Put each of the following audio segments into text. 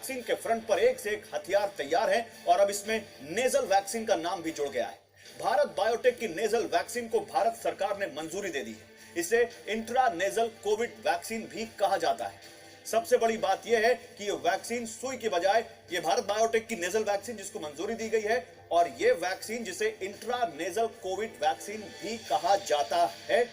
Vaccine के front पर एक से एक हथियार तैयार है और अब इसमें नेजल वैक्सीन का नाम भी जुड़ गया है। भारत बायोटेक की नेजल वैक्सीन को भारत सरकार ने मंजूरी दे दी है। इसे इंट्रा नेजल कोविड वैक्सीन भी कहा जाता है। सबसे बड़ी बात यह है कि यह वैक्सीन सुई के बजाय ये भारत बायोटेक की नेजल वैक्सीन जिसको मंजूरी दी गई है और यह वैक्सीन जिसे इंट्रा नेजल कोविड वैक्सीन भी कहा जाता है।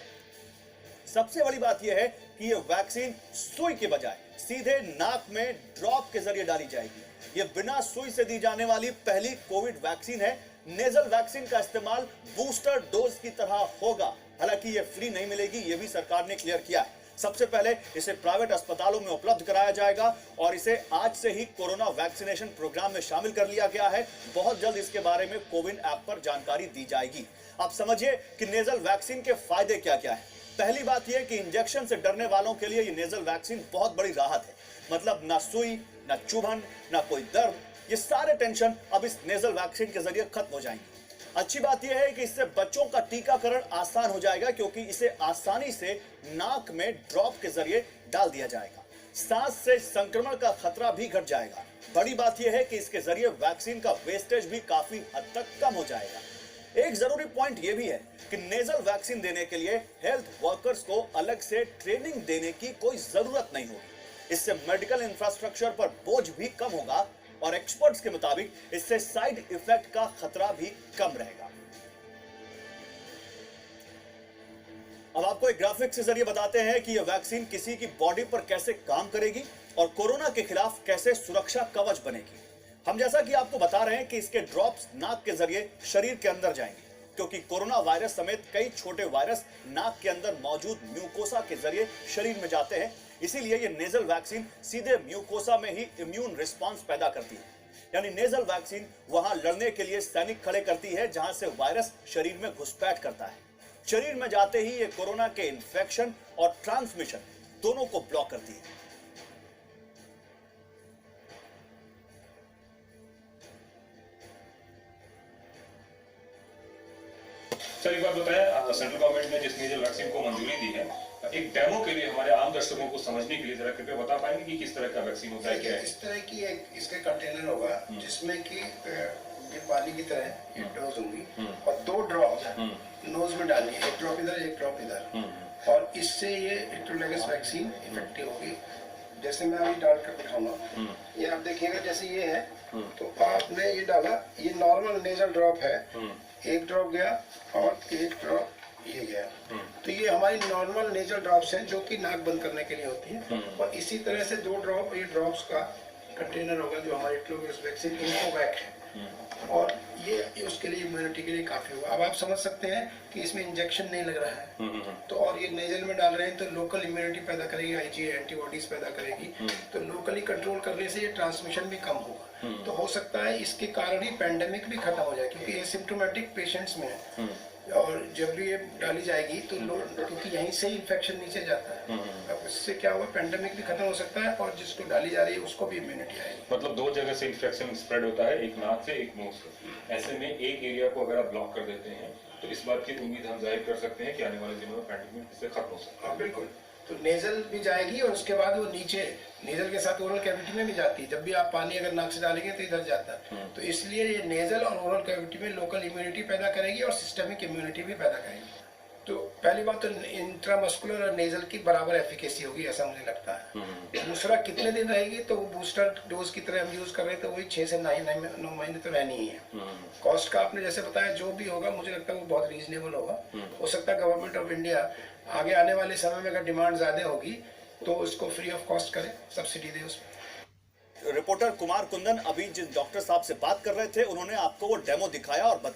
सबसे बड़ी बात यह है कि यह वैक्सीन सुई के बजाय सीधे नाक में ड्रॉप के जरिए डाली जाएगी। यह बिना सुई से दी जाने वाली पहली कोविड वैक्सीन है। नेजल वैक्सीन का इस्तेमाल बूस्टर डोज की तरह होगा। हालांकि यह फ्री नहीं मिलेगी, यह भी सरकार ने क्लियर किया है। सबसे पहले इसे प्राइवेट अस्पतालों में उपलब्ध कराया जाएगा और इसे आज से ही कोरोना वैक्सीनेशन प्रोग्राम में शामिल कर लिया गया है। बहुत जल्द इसके बारे में कोविन ऐप पर जानकारी दी जाएगी। आप समझिए कि नेजल वैक्सीन के फायदे क्या क्या है। पहली बात यह कि इंजेक्शन से डरने वालों के लिए ये नेजल वैक्सीन बहुत बड़ी राहत है। मतलब ना सुई, ना चुभन, ना कोई दर्द, ये सारे टेंशन अब इस नेजल वैक्सीन के जरिए खत्म हो जाएंगे। अच्छी बात यह है कि इससे बच्चों का टीकाकरण आसान हो जाएगा क्योंकि इसे आसानी से नाक में ड्रॉप के जरिए डाल दिया जाएगा। सांस से संक्रमण का खतरा भी घट जाएगा। बड़ी बात यह है कि इसके जरिए वैक्सीन का वेस्टेज भी काफी हद तक कम हो जाएगा। एक जरूरी पॉइंट यह भी है कि नेजल वैक्सीन देने के लिए हेल्थ वर्कर्स को अलग से ट्रेनिंग देने की कोई जरूरत नहीं होगी। इससे मेडिकल इंफ्रास्ट्रक्चर पर बोझ भी कम होगा और एक्सपर्ट्स के मुताबिक इससे साइड इफेक्ट का खतरा भी कम रहेगा। अब आपको एक ग्राफिक के जरिए बताते हैं कि यह वैक्सीन किसी की बॉडी पर कैसे काम करेगी और कोरोना के खिलाफ कैसे सुरक्षा कवच बनेगी। हम जैसा कि आपको बता रहे हैं कि इसके ड्रॉप्स नाक के जरिए शरीर के अंदर जाएंगे क्योंकि कोरोना वायरस समेत कई छोटे वायरस नाक के अंदर मौजूद म्यूकोसा के जरिए शरीर में जाते हैं। इसीलिए ये नेजल वैक्सीन सीधे म्यूकोसा में ही इम्यून रिस्पांस पैदा करती है। यानी नेजल वैक्सीन वहां लड़ने के लिए सैनिक खड़े करती है जहां से वायरस शरीर में घुसपैठ करता है। शरीर में जाते ही ये कोरोना के इन्फेक्शन और ट्रांसमिशन दोनों को ब्लॉक करती है। सर एक बात बताएं, सेंट्रल गवर्नमेंट ने जिस नेजल वैक्सीन को मंजूरी दी है, एक डेमो के लिए हमारे आम दर्शकों को समझने के लिए जरा कृपया बता पाएंगे कि किस तरह का वैक्सीन होता है, क्या है? इस तरह की एक इसका कंटेनर होगा जिसमें कि ये पानी की तरह ये डोज होंगी और 2 ड्रॉप नोज में डालनी है, 1 ड्रॉप इधर 1 ड्रॉप इधर, और इससे ये इंट्रोलेगस वैक्सीन इफेक्टिव होगी। जैसे मैं अभी डाल कर दिखाऊंगा, ये आप देखिएगा जैसे ये है तो आपने ये डाला, ये नॉर्मल नेजल ड्रॉप है, 1 ड्रॉप गया और 1 ड्रॉप ये गया। तो ये हमारी नॉर्मल नेजल ड्रॉप्स हैं जो कि नाक बंद करने के लिए होती है और इसी तरह से 2 ड्रॉप ये ड्रॉप्स का कंटेनर होगा जो हमारी इंट्रोलेगस वैक्सीन इन्फोवैक है और ये उसके लिए इम्यूनिटी के लिए काफी होगा। अब आप समझ सकते हैं कि इसमें इंजेक्शन नहीं लग रहा है तो और ये नेजल में डाल रहे हैं तो लोकल इम्यूनिटी पैदा करेगी, आईजी एंटीबॉडीज पैदा करेगी, तो लोकली कंट्रोल करने से ये ट्रांसमिशन भी कम होगा। तो हो सकता है इसके कारण ही पैंडेमिक भी खत्म हो जाए क्योंकि एसिम्प्टोमेटिक पेशेंट्स में है और जब भी ये डाली जाएगी तो लोग क्योंकि यहीं से इन्फेक्शन नीचे जाता है, अब इससे क्या हुआ पैंडेमिक भी खत्म हो सकता है और जिसको डाली जा रही है उसको भी इम्यूनिटी आएगी। मतलब 2 जगह से इन्फेक्शन स्प्रेड होता है, एक नाक से एक मुंह से। ऐसे में एक एरिया को अगर आप ब्लॉक कर देते हैं तो इस बात की उम्मीद हम जाहिर कर सकते हैं कि आने वाले दिनों में पैंडेमिक इससे खत्म हो सकता है। बिल्कुल, तो नेजल भी जाएगी और उसके बाद वो नीचे नेजल के साथ ओरल कैविटी में भी जाती है। जब भी आप पानी अगर नाक से डालेंगे तो इधर जाता है, तो इसलिए ये नेजल और ओरल कैविटी में लोकल इम्यूनिटी पैदा करेगी और सिस्टमिक इम्यूनिटी भी पैदा करेगी। तो पहली बात तो इंट्रामस्कुलर और नेजल की बराबर एफिकेसी होगी ऐसा मुझे लगता है। दूसरा कितने दिन रहेगी तो वो बूस्टर डोज की तरह हम यूज कर रहे हैं तो वही 6 से 9 महीने तो रहनी ही है। कॉस्ट का आपने जैसे बताया जो भी होगा मुझे लगता है वो बहुत रीजनेबल होगा। हो सकता है गवर्नमेंट ऑफ इंडिया आगे आने वाले समय में अगर डिमांड ज्यादा होगी तो उसको फ्री ऑफ कॉस्ट करे, सब्सिडी दे उसमें। रिपोर्टर कुमार कुंदन अभी जिस डॉक्टर साहब से बात कर रहे थे उन्होंने आपको वो डेमो दिखाया और बताया